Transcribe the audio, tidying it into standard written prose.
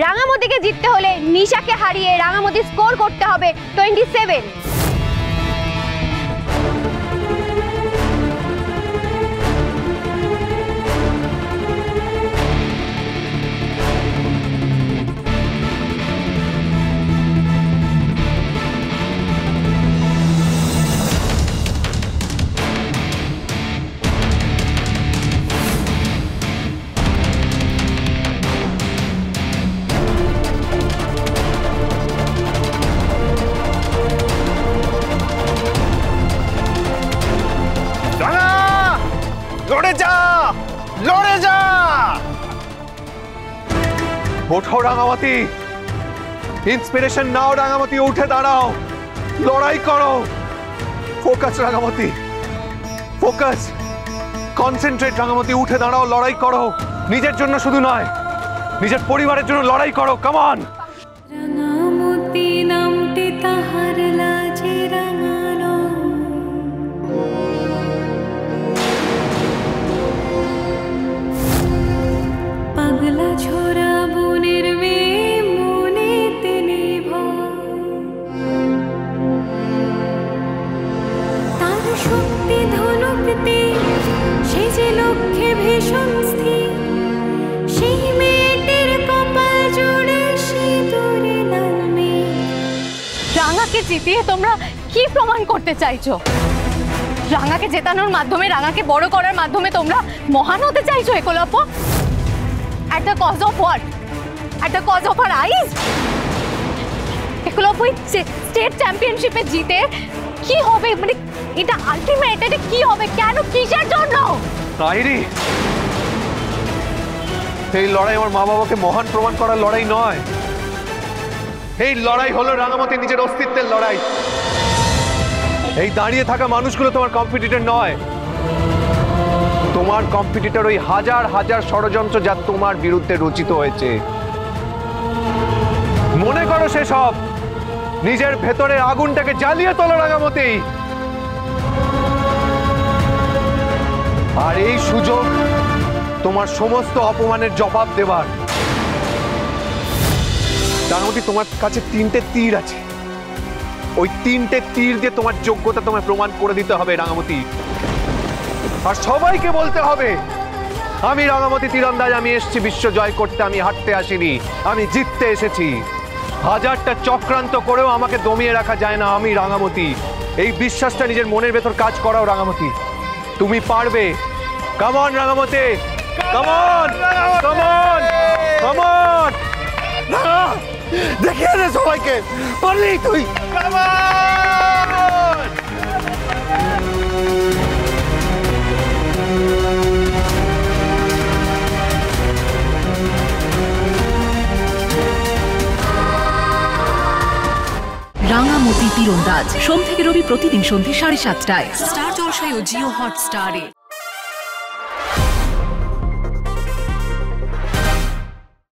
রাঙামতিকে জিততে হলে নিশাকে হারিয়ে রাঙামতি স্কোর করতে হবে 27। ওঠো রাঙামাটি, ইন্সপিরেশন নাও রাঙামাটি, উঠে দাঁড়াও, লড়াই করো। Focus Rangamati, focus, concentrate Rangamati, উঠে দাঁড়াও, লড়াই করো। নিজের জন্য শুধু নয়, নিজের পরিবারের জন্য লড়াই করো। Come on. রাঙামতি নামটি তাহার লাজে রাঙালো, পাগলা ছোড়া বনের মেয়ে মনেতে নিভ, তার শক্তি ধনুকতে সে যে লক্ষ্যে ভীষণ স্থির, সেই মেয়েটির কপাল জুড়ে সিঁদুরে নামে। রাঙাকে জিতিয়ে তোমরা কি প্রমাণ করতে চাইছো? রাঙাকে জেতানোর মাধ্যমে, রাঙাকে বড় করার মাধ্যমে তোমরা মহান হতে চাইছো Eklavya? At the cost of what? At the cost of our eyes? Eklavya state চ্যাম্পিয়নশিপে জিতে কি হবে? মানে এটা আলটিমেট, এটা কি হবে? কেন, কিসের জন্য? আইরি, এই লড়াই আমার মা বাবাকে মহান প্রমাণ করার লড়াই নয়। এই লড়াই হলো রাঙামাটির নিজের অস্তিত্বের লড়াই। এই দাঁড়িয়ে থাকা মানুষগুলো তোমার কম্পিটিটর নয়। তোমার কম্পিটিটর ওই হাজার হাজার ষড়যন্ত্র যা তোমার বিরুদ্ধে রচিত হয়েছে। মনে করো সেসব, নিজের ভেতরের আগুনটাকে জ্বালিয়ে তোলো রাঙামাটি। আর এই সুযোগ তোমার সমস্ত অপমানের জবাব দেবার। রাঙামাটি, তোমার কাছে 3টে তীর আছে। ওই 3টে তীর দিয়ে তোমার যোগ্যতা তোমায় প্রমাণ করে দিতে হবে রাঙামাটি। আর সবাইকে বলতে হবে, আমি রাঙামাটি তীরন্দাজ, আমি এসেছি বিশ্ব জয় করতে, আমি হাঁটতে আসিনি, আমি জিততে এসেছি। হাজারটা চক্রান্ত করেও আমাকে দমিয়ে রাখা যায় না, আমি রাঙামাটি। এই বিশ্বাসটা নিজের মনের ভেতর কাজ করাও রাঙামাটি। তুমি পারবে। Come on Rangamati, come on, come on, come on. দেখিয়ে দে সবাইকে, পারলি তুই। Come on. রাঙামতি তীরন্দাজ সোম থেকে রবি প্রতিদিন সন্ধ্যে 7:30টায় স্টার জলসায় ও জিও হটস্টারে।